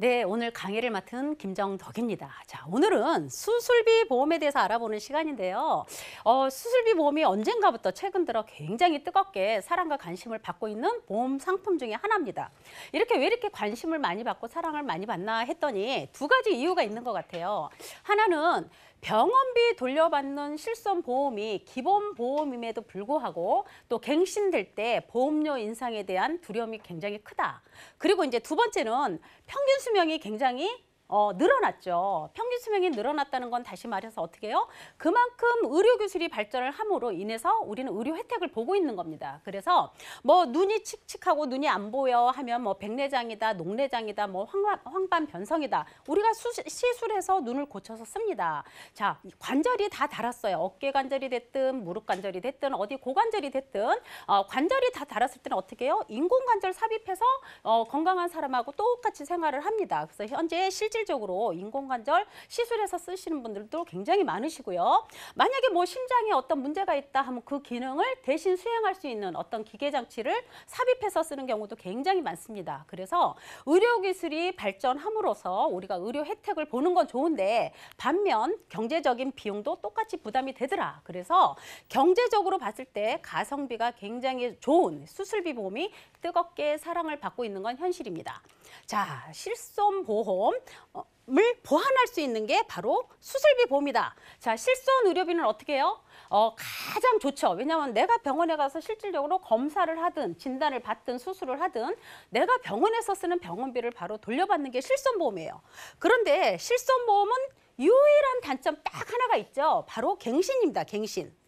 네, 오늘 강의를 맡은 김정덕입니다. 자, 오늘은 수술비 보험에 대해서 알아보는 시간인데요. 수술비 보험이 언젠가부터 최근 들어 굉장히 뜨겁게 사랑과 관심을 받고 있는 보험 상품 중에 하나입니다. 왜 이렇게 관심을 많이 받고 사랑을 많이 받나 했더니 두 가지 이유가 있는 것 같아요. 하나는 병원비 돌려받는 실손보험이 기본 보험임에도 불구하고 또 갱신될 때 보험료 인상에 대한 두려움이 굉장히 크다. 그리고 이제 두 번째는 평균 수명이 굉장히 늘어났죠. 평균 수명이 늘어났다는 건 다시 말해서 어떻게 해요? 그만큼 의료기술이 발전을 함으로 인해서 우리는 의료 혜택을 보고 있는 겁니다. 그래서 뭐 눈이 칙칙하고 눈이 안 보여 하면 뭐 백내장이다, 녹내장이다, 뭐 황반변성이다. 우리가 시술해서 눈을 고쳐서 씁니다. 자, 관절이 다 닳았어요. 어깨 관절이 됐든 무릎 관절이 됐든 어디 고관절이 됐든 관절이 다 닳았을 때는 어떻게 해요? 인공관절 삽입해서 건강한 사람하고 똑같이 생활을 합니다. 그래서 현재 실질적으로 인공관절 시술해서 쓰시는 분들도 굉장히 많으시고요. 만약에 뭐 심장에 어떤 문제가 있다 하면 그 기능을 대신 수행할 수 있는 어떤 기계장치를 삽입해서 쓰는 경우도 굉장히 많습니다. 그래서 의료기술이 발전함으로써 우리가 의료 혜택을 보는 건 좋은데 반면 경제적인 비용도 똑같이 부담이 되더라. 그래서 경제적으로 봤을 때 가성비가 굉장히 좋은 수술비 보험이 뜨겁게 사랑을 받고 있는 건 현실입니다. 자, 실손보험을 보완할 수 있는 게 바로 수술비 보험이다. 자, 실손 의료비는 어떻게 해요? 가장 좋죠. 왜냐하면 내가 병원에 가서 실질적으로 검사를 하든 진단을 받든 수술을 하든 내가 병원에서 쓰는 병원비를 바로 돌려받는 게 실손보험이에요. 그런데 실손보험은 유일한 단점 딱 하나가 있죠. 바로 갱신입니다. 갱신.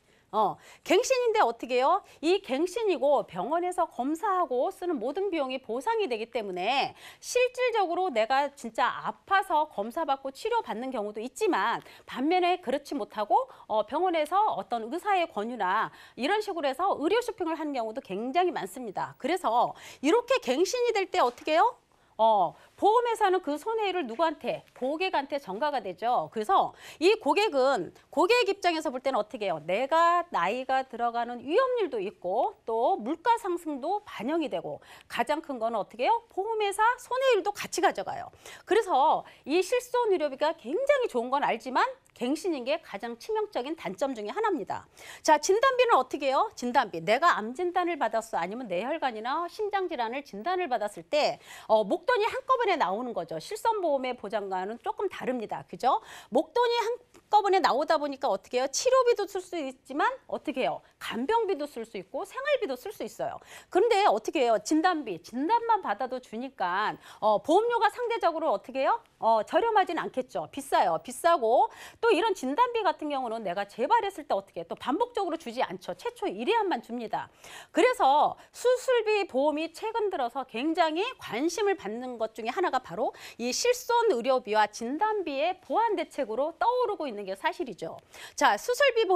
갱신인데 어떻게 해요? 이 갱신이고 병원에서 검사하고 쓰는 모든 비용이 보상이 되기 때문에 실질적으로 내가 진짜 아파서 검사받고 치료받는 경우도 있지만 반면에 그렇지 못하고 병원에서 어떤 의사의 권유나 이런 식으로 해서 의료 쇼핑을 하는 경우도 굉장히 많습니다. 그래서 이렇게 갱신이 될 때 어떻게 해요? 보험회사는 그 손해율을 누구한테? 고객한테 전가가 되죠. 그래서 이 고객 입장에서 볼 때는 어떻게 해요? 내가 나이가 들어가는 위험률도 있고 또 물가 상승도 반영이 되고 가장 큰 거는 어떻게 해요? 보험회사 손해율도 같이 가져가요. 그래서 이 실손 의료비가 굉장히 좋은 건 알지만 갱신인 게 가장 치명적인 단점 중에 하나입니다. 자, 진단비는 어떻게 해요? 진단비. 내가 암 진단을 받았어. 아니면 뇌혈관이나 심장질환을 진단을 받았을 때 목돈이 한꺼번에 나오는 거죠. 실손보험의 보장과는 조금 다릅니다. 그죠? 목돈이 한꺼번에 나오다 보니까 어떻게 해요? 치료비도 쓸 수 있지만 어떻게 해요? 간병비도 쓸 수 있고 생활비도 쓸 수 있어요. 그런데 어떻게 해요? 진단만 받아도 주니까 보험료가 상대적으로 어떻게 해요? 저렴하진 않겠죠. 비싸요. 비싸고 또 이런 진단비 같은 경우는 내가 재발했을 때 어떻게 해요? 또 반복적으로 주지 않죠. 최초 1회한만 줍니다. 그래서 수술비 보험이 최근 들어서 굉장히 관심을 받는 것 중에 하나가 바로 이 실손 의료비와 진단비의 보완 대책으로 떠오르고 있는 게 사실이죠. 자, 수술비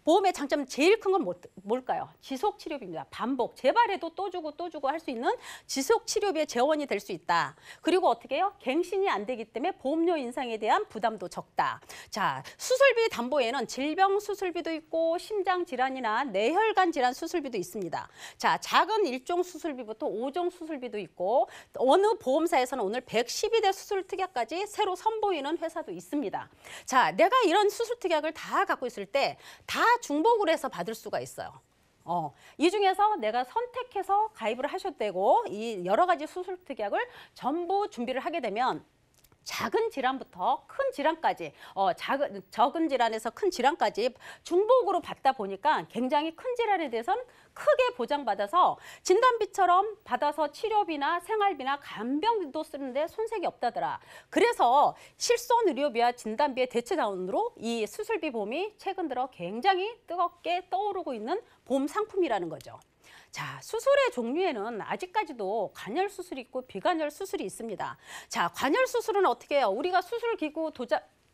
보험의 장점 제일 큰 건 뭘까요? 지속 치료비입니다. 반복, 재발해도 또 주고 할 수 있는 지속 치료비의 재원이 될 수 있다. 그리고 어떻게 해요? 갱신이 안 되기 때문에 보험료 인상에 대한 부담도 적다. 자, 수술비 담보에는 질병 수술비도 있고 심장 질환이나 뇌혈관 질환 수술비도 있습니다. 자, 작은 1종 수술비부터 5종 수술비도 있고 어느 보험사에서는 오늘 112대 수술 특약까지 새로 선보이는 회사도 있습니다. 자, 내가 이런 수술 특약을 다 갖고 있을 때 다 중복을 해서 받을 수가 있어요. 이 중에서 내가 선택해서 가입을 하셔도 되고 이 여러 가지 수술 특약을 전부 준비를 하게 되면 작은 질환부터 큰 질환까지 적은 질환에서 큰 질환까지 중복으로 받다 보니까 굉장히 큰 질환에 대해서는 크게 보장받아서 진단비처럼 받아서 치료비나 생활비나 간병비도 쓰는데 손색이 없다더라. 그래서 실손 의료비와 진단비의 대체 자원으로 이 수술비 보험이 최근 들어 굉장히 뜨겁게 떠오르고 있는 보험 상품이라는 거죠. 자, 수술의 종류에는 아직까지도 관열 수술이 있고 비관열 수술이 있습니다. 자, 관열 수술은 어떻게 해요? 우리가 수술기구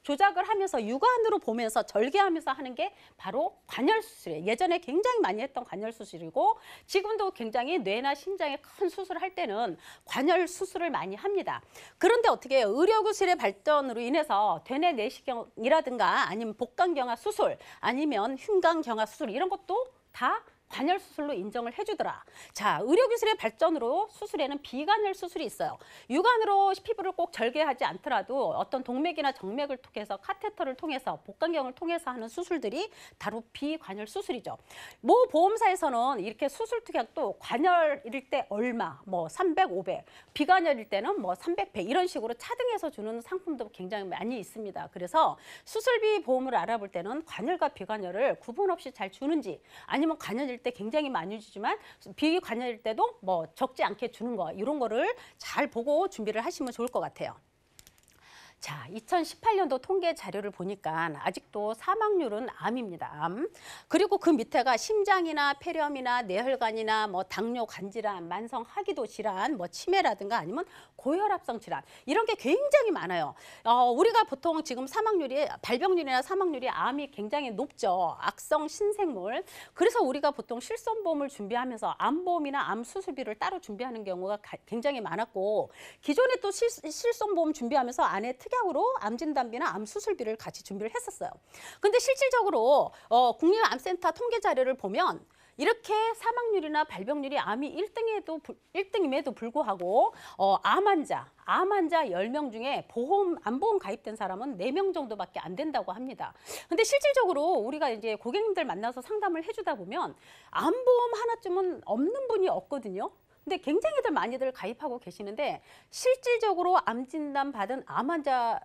조작을 하면서 육안으로 보면서 절개하면서 하는 게 바로 관열 수술이에요. 예전에 굉장히 많이 했던 관열 수술이고 지금도 굉장히 뇌나 심장에 큰 수술을 할 때는 관열 수술을 많이 합니다. 그런데 어떻게 해요? 의료기술의 발전으로 인해서 되뇌 내시경이라든가 아니면 복강경화 수술 아니면 흉곽경화 수술 이런 것도 다 관열 수술로 인정을 해주더라. 자, 의료기술의 발전으로 수술에는 비관열 수술이 있어요. 육안으로 피부를 꼭 절개하지 않더라도 어떤 동맥이나 정맥을 통해서 카테터를 통해서 복강경을 통해서 하는 수술들이 바로 비관열 수술이죠. 모 보험사에서는 이렇게 수술 특약도 관열일 때 얼마, 뭐 300, 500, 비관열일 때는 뭐 300, 100 이런 식으로 차등해서 주는 상품도 굉장히 많이 있습니다. 그래서 수술비 보험을 알아볼 때는 관열과 비관열을 구분 없이 잘 주는지, 아니면 관열일 때 굉장히 많이 주지만 비관열일 때도 뭐 적지 않게 주는 거, 이런 거를 잘 보고 준비를 하시면 좋을 것 같아요. 자, 2018년도 통계 자료를 보니까 아직도 사망률은 암입니다. 암. 그리고 그 밑에가 심장이나 폐렴이나 뇌혈관이나 뭐 당뇨, 간질환, 만성 하기도 질환, 뭐 치매라든가 아니면 고혈압성 질환, 이런 게 굉장히 많아요. 우리가 보통 지금 사망률이, 발병률이나 사망률이 암이 굉장히 높죠. 악성 신생물. 그래서 우리가 보통 실손보험을 준비하면서 암보험이나 암 수술비를 따로 준비하는 경우가 굉장히 많았고, 기존에 또 실손보험 준비하면서 안에 특약으로 암진단비나 암수술비를 같이 준비를 했었어요. 근데 실질적으로 국립암센터 통계 자료를 보면 이렇게 사망률이나 발병률이 암이 1등임에도 불구하고 암 환자 10명 중에 암보험 가입된 사람은 4명 정도밖에 안 된다고 합니다. 근데 실질적으로 우리가 이제 고객님들 만나서 상담을 해주다 보면 암보험 하나쯤은 없는 분이 없거든요. 근데 굉장히들 많이들 가입하고 계시는데, 실질적으로 암 진단 받은 암 환자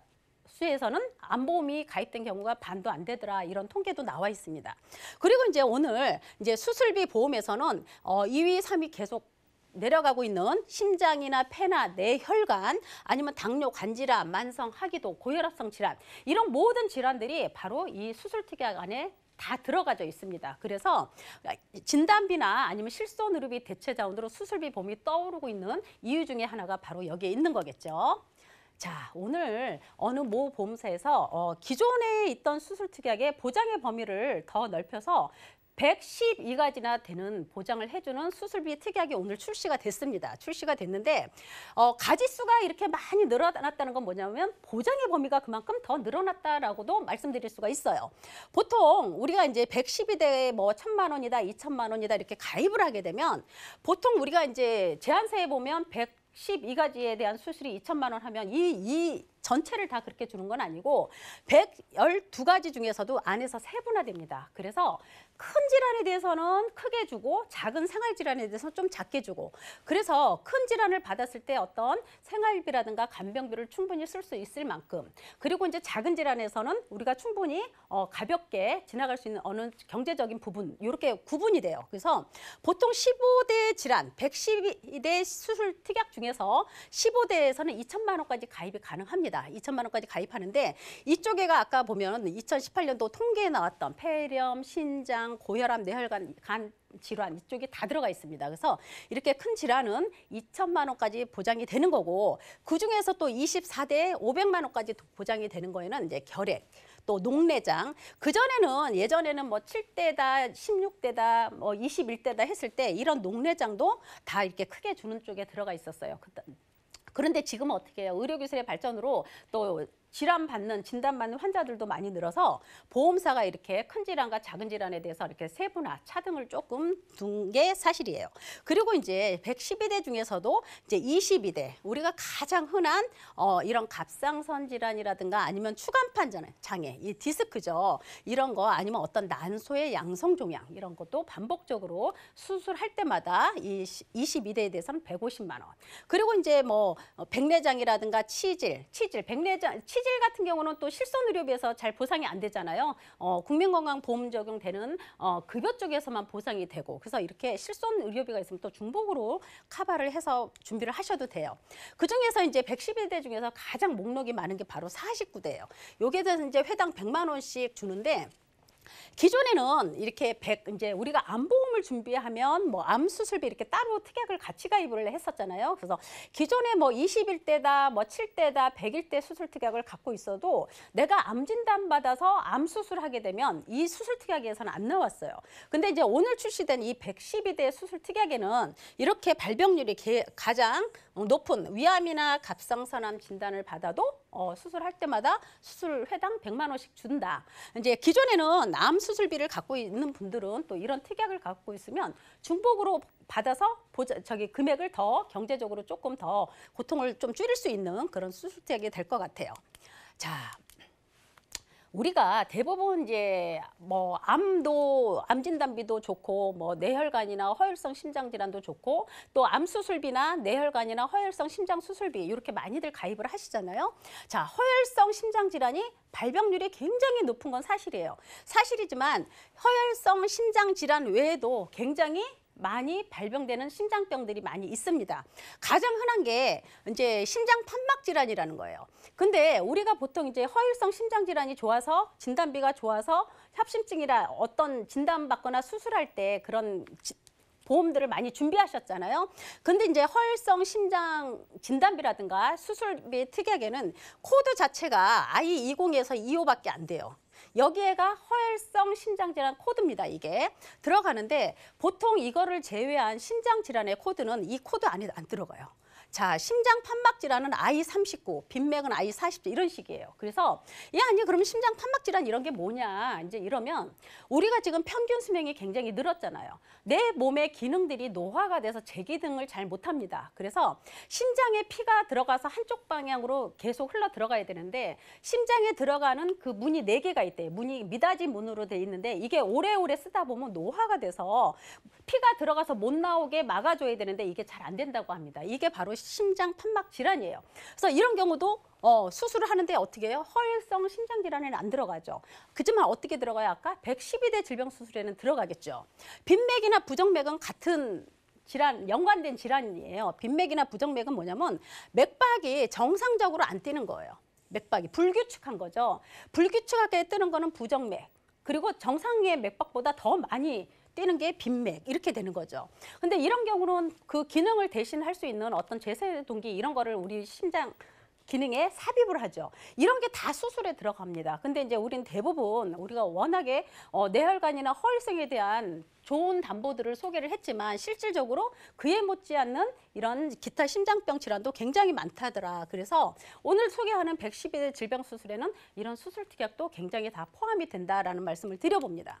수에서는 암보험이 가입된 경우가 반도 안 되더라, 이런 통계도 나와 있습니다. 그리고 이제 오늘 이제 수술비 보험에서는 2위, 3위 계속 내려가고 있는 심장이나 폐나 뇌혈관, 아니면 당뇨, 간질환, 만성 하기도, 고혈압성 질환, 이런 모든 질환들이 바로 이 수술 특약 안에 다 들어가져 있습니다. 그래서 진단비나 아니면 실손의료비 대체 자원으로 수술비 보험이 떠오르고 있는 이유 중에 하나가 바로 여기에 있는 거겠죠. 자, 오늘 어느 모 보험사에서 기존에 있던 수술 특약의 보장의 범위를 더 넓혀서 112가지나 되는 보장을 해주는 수술비 특약이 오늘 출시가 됐습니다. 출시가 됐는데 가지수가 이렇게 많이 늘어났다는 건 뭐냐면 보장의 범위가 그만큼 더 늘어났다라고도 말씀드릴 수가 있어요. 보통 우리가 이제 112대에 뭐 1,000만 원이다, 2,000만 원이다 이렇게 가입을 하게 되면, 보통 우리가 이제 제한세에 보면 112가지에 대한 수술이 2,000만 원 하면 이 전체를 다 그렇게 주는 건 아니고 112가지 중에서도 안에서 세분화됩니다. 그래서 큰 질환에 대해서는 크게 주고 작은 생활질환에 대해서는 좀 작게 주고, 그래서 큰 질환을 받았을 때 어떤 생활비라든가 간병비를 충분히 쓸 수 있을 만큼, 그리고 이제 작은 질환에서는 우리가 충분히 가볍게 지나갈 수 있는 어느 경제적인 부분, 이렇게 구분이 돼요. 그래서 보통 15대 질환, 112대 수술 특약 중에서 15대에서는 2,000만 원까지 가입이 가능합니다. 2,000만 원까지 가입하는데, 이쪽에가 아까 보면 2018년도 통계에 나왔던 폐렴, 신장, 고혈압, 뇌혈관, 간 질환, 이쪽이 다 들어가 있습니다. 그래서 이렇게 큰 질환은 2,000만 원까지 보장이 되는 거고, 그중에서 또 24대에 500만 원까지 보장이 되는 거에는 이제 결핵, 또 녹내장, 예전에는 뭐 7대다, 16대다, 뭐 21대다 했을 때 이런 녹내장도 다 이렇게 크게 주는 쪽에 들어가 있었어요. 그런데 지금은 어떻게 해요? 의료기술의 발전으로 또 진단받는 환자들도 많이 늘어서 보험사가 이렇게 큰 질환과 작은 질환에 대해서 이렇게 세분화, 차등을 조금 둔 게 사실이에요. 그리고 이제 112대 중에서도 이제 22대, 우리가 가장 흔한 이런 갑상선 질환이라든가 아니면 추간판 장애, 이 디스크죠. 이런 거, 아니면 어떤 난소의 양성 종양, 이런 것도 반복적으로 수술할 때마다 이 22대에 대해서는 150만 원. 그리고 이제 뭐 백내장이라든가 치질 같은 경우는 또 실손의료비에서 잘 보상이 안 되잖아요. 국민건강보험 적용되는 급여 쪽에서만 보상이 되고, 그래서 이렇게 실손의료비가 있으면 또 중복으로 커버를 해서 준비를 하셔도 돼요. 그중에서 이제 112대 중에서 가장 목록이 많은 게 바로 49대예요. 여기에 대해서 이제 회당 100만 원씩 주는데, 기존에는 이렇게 이제 우리가 암보험을 준비하면 뭐 암수술비 이렇게 따로 특약을 같이 가입을 했었잖아요. 그래서 기존에 뭐 21대다, 뭐 7대다, 101대 수술 특약을 갖고 있어도 내가 암 진단 받아서 암 수술하게 되면 이 수술 특약에서는 안 나왔어요. 근데 이제 오늘 출시된 이 112대 수술 특약에는 이렇게 발병률이 가장 높은 위암이나 갑상선암 진단을 받아도 수술할 때마다 수술회당 100만 원씩 준다. 이제 기존에는 암 수술비를 갖고 있는 분들은 또 이런 특약을 갖고 있으면 중복으로 받아서 금액을 더 경제적으로 조금 더 고통을 좀 줄일 수 있는 그런 수술 특약이 될 것 같아요. 자. 우리가 대부분 이제 뭐 암 진단비도 좋고 뭐 뇌혈관이나 허혈성 심장 질환도 좋고 또 암 수술비나 뇌혈관이나 허혈성 심장 수술비 이렇게 많이들 가입을 하시잖아요. 자, 허혈성 심장 질환이 발병률이 굉장히 높은 건 사실이에요. 사실이지만 허혈성 심장 질환 외에도 굉장히 많이 발병되는 심장병들이 많이 있습니다. 가장 흔한 게 이제 심장 판막 질환이라는 거예요. 근데 우리가 보통 이제 허혈성 심장 질환이 좋아서 진단비가 좋아서 협심증이라 어떤 진단받거나 수술할 때 그런 보험들을 많이 준비하셨잖아요. 근데 이제 허혈성 심장 진단비라든가 수술비 특약에는 코드 자체가 I20에서 25밖에 안 돼요. 여기에가 허혈성 심장질환 코드입니다. 이게 들어가는데 보통 이거를 제외한 심장질환의 코드는 이 코드 안에 안 들어가요. 자, 심장 판막 질환은 I39, 빈맥은 I40 이런 식이에요. 그래서 아니 그러면 심장 판막 질환 이런 게 뭐냐 이제 이러면 우리가 지금 평균 수명이 굉장히 늘었잖아요. 내 몸의 기능들이 노화가 돼서 재기능을 잘 못합니다. 그래서 심장에 피가 들어가서 한쪽 방향으로 계속 흘러 들어가야 되는데 심장에 들어가는 그 문이 4개가 있대요. 문이 미닫이 문으로 돼 있는데 이게 오래오래 쓰다 보면 노화가 돼서 피가 들어가서 못 나오게 막아줘야 되는데 이게 잘 안 된다고 합니다. 이게 바로 심장 판막 질환이에요. 그래서 이런 경우도 수술을 하는데 어떻게 해요? 허혈성 심장 질환에는 안 들어가죠. 그지만 어떻게 들어가요? 아까 112대 질병 수술에는 들어가겠죠. 빈맥이나 부정맥은 같은 질환, 연관된 질환이에요. 빈맥이나 부정맥은 뭐냐면 맥박이 정상적으로 안 뛰는 거예요. 맥박이 불규칙한 거죠. 불규칙하게 뜨는 거는 부정맥. 그리고 정상의 맥박보다 더 많이 뛰는 게 빈맥 이렇게 되는 거죠. 근데 이런 경우는 그 기능을 대신할 수 있는 어떤 제세동기 이런 거를 우리 심장 기능에 삽입을 하죠. 이런 게 다 수술에 들어갑니다. 근데 이제 우리는 대부분 우리가 워낙에 뇌혈관이나 허혈성에 대한 좋은 담보들을 소개를 했지만 실질적으로 그에 못지않는 이런 기타 심장병 질환도 굉장히 많다더라. 그래서 오늘 소개하는 112대 질병 수술에는 이런 수술 특약도 굉장히 다 포함이 된다라는 말씀을 드려봅니다.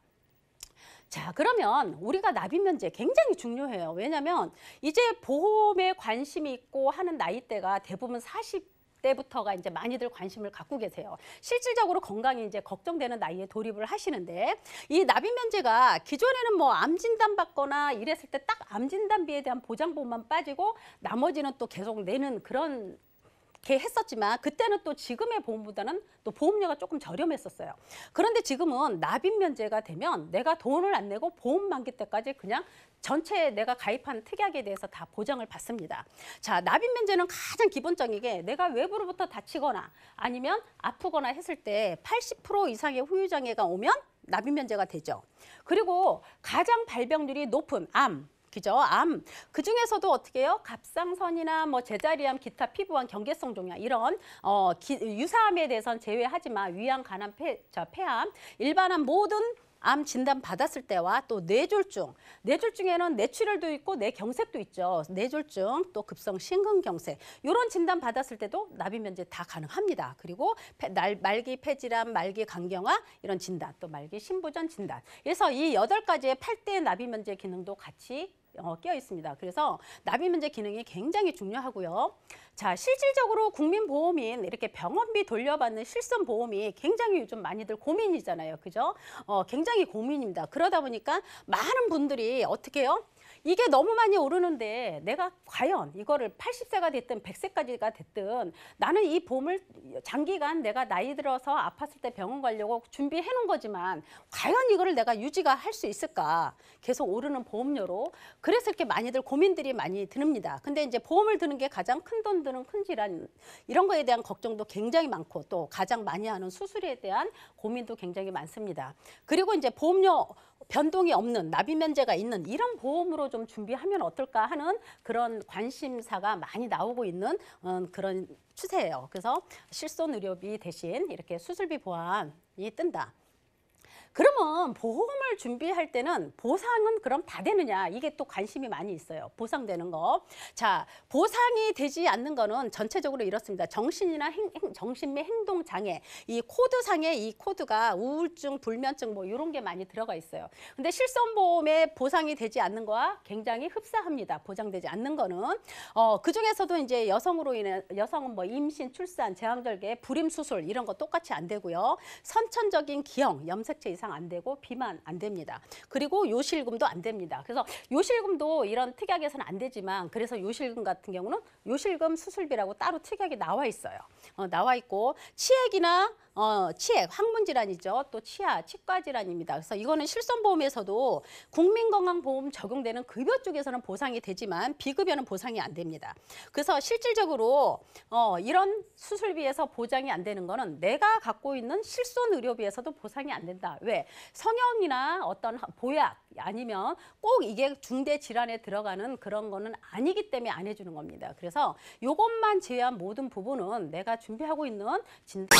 자, 그러면 우리가 납입면제 굉장히 중요해요. 왜냐하면 이제 보험에 관심이 있고 하는 나이대가 대부분 40대부터가 이제 많이들 관심을 갖고 계세요. 실질적으로 건강이 이제 걱정되는 나이에 돌입을 하시는데 이 납입면제가 기존에는 뭐 암 진단 받거나 이랬을 때 딱 암 진단비에 대한 보장보험만 빠지고 나머지는 또 계속 내는 그런 게 했었지만 그때는 또 지금의 보험보다는 또 보험료가 조금 저렴했었어요. 그런데 지금은 납입면제가 되면 내가 돈을 안 내고 보험 만기 때까지 그냥 전체 내가 가입한 특약에 대해서 다 보장을 받습니다. 자, 납입면제는 가장 기본적인 게 내가 외부로부터 다치거나 아니면 아프거나 했을 때 80% 이상의 후유장애가 오면 납입면제가 되죠. 그리고 가장 발병률이 높은 암, 그죠? 암. 그 중에서도 어떻게 해요? 갑상선이나 뭐 제자리암, 기타 피부암, 경계성 종양 이런 유사암에 대해서는 제외하지만 위암, 간암, 폐암, 일반암 모든 암 진단 받았을 때와 또 뇌졸중, 뇌졸중에는 뇌출혈도 있고 뇌경색도 있죠. 뇌졸중, 또 급성 심근경색 이런 진단 받았을 때도 납입면제 다 가능합니다. 그리고 말기 폐질암, 말기 간경화 이런 진단, 또 말기 신부전 진단. 그래서 이 8가지의 8대 납입면제 기능도 같이 끼어 있습니다. 그래서 납입면제 기능이 굉장히 중요하고요. 자, 실질적으로 국민보험인 이렇게 병원비 돌려받는 실손보험이 굉장히 요즘 많이들 고민이잖아요. 그죠? 굉장히 고민입니다. 그러다 보니까 많은 분들이 어떻게 해요? 이게 너무 많이 오르는데 내가 과연 이거를 80세가 됐든 100세까지가 됐든 나는 이 보험을 장기간 내가 나이 들어서 아팠을 때 병원 가려고 준비해 놓은 거지만 과연 이거를 내가 유지가 할 수 있을까? 계속 오르는 보험료로. 그래서 이렇게 많이들 고민들이 많이 듭니다. 근데 이제 보험을 드는 게 가장 큰 돈 드는 큰 질환 이런 거에 대한 걱정도 굉장히 많고 또 가장 많이 하는 수술에 대한 고민도 굉장히 많습니다. 그리고 이제 보험료 변동이 없는 납입면제가 있는 이런 보험으로 좀 준비하면 어떨까 하는 그런 관심사가 많이 나오고 있는 그런 추세예요. 그래서 실손의료비 대신 이렇게 수술비 보완이 뜬다. 그러면 보험을 준비할 때는 보상은 그럼 다 되느냐? 이게 또 관심이 많이 있어요. 보상되는 거. 자, 보상이 되지 않는 거는 전체적으로 이렇습니다. 정신이나 정신 및 행동 장애, 이 코드상에 이 코드가 우울증, 불면증 뭐 이런 게 많이 들어가 있어요. 근데 실손보험에 보상이 되지 않는 거와 굉장히 흡사합니다. 보장되지 않는 거는 그 중에서도 이제 여성은 뭐 임신, 출산, 제왕절개, 불임 수술 이런 거 똑같이 안 되고요. 선천적인 기형, 염색체 이상 안 되고 비만 안 됩니다. 그리고 요실금도 안 됩니다. 그래서 요실금도 이런 특약에서는 안 되지만 그래서 요실금 같은 경우는 요실금 수술비라고 따로 특약이 나와 있어요. 나와 있고 치액이나 치액, 항문질환이죠. 또 치아, 치과질환입니다. 그래서 이거는 실손보험에서도 국민건강보험 적용되는 급여 쪽에서는 보상이 되지만 비급여는 보상이 안 됩니다. 그래서 실질적으로 이런 수술비에서 보장이 안 되는 거는 내가 갖고 있는 실손의료비에서도 보상이 안 된다. 왜? 성형이나 어떤 보약 아니면 꼭 이게 중대 질환에 들어가는 그런 거는 아니기 때문에 안 해주는 겁니다. 그래서 이것만 제외한 모든 부분은 내가 준비하고 있는 진단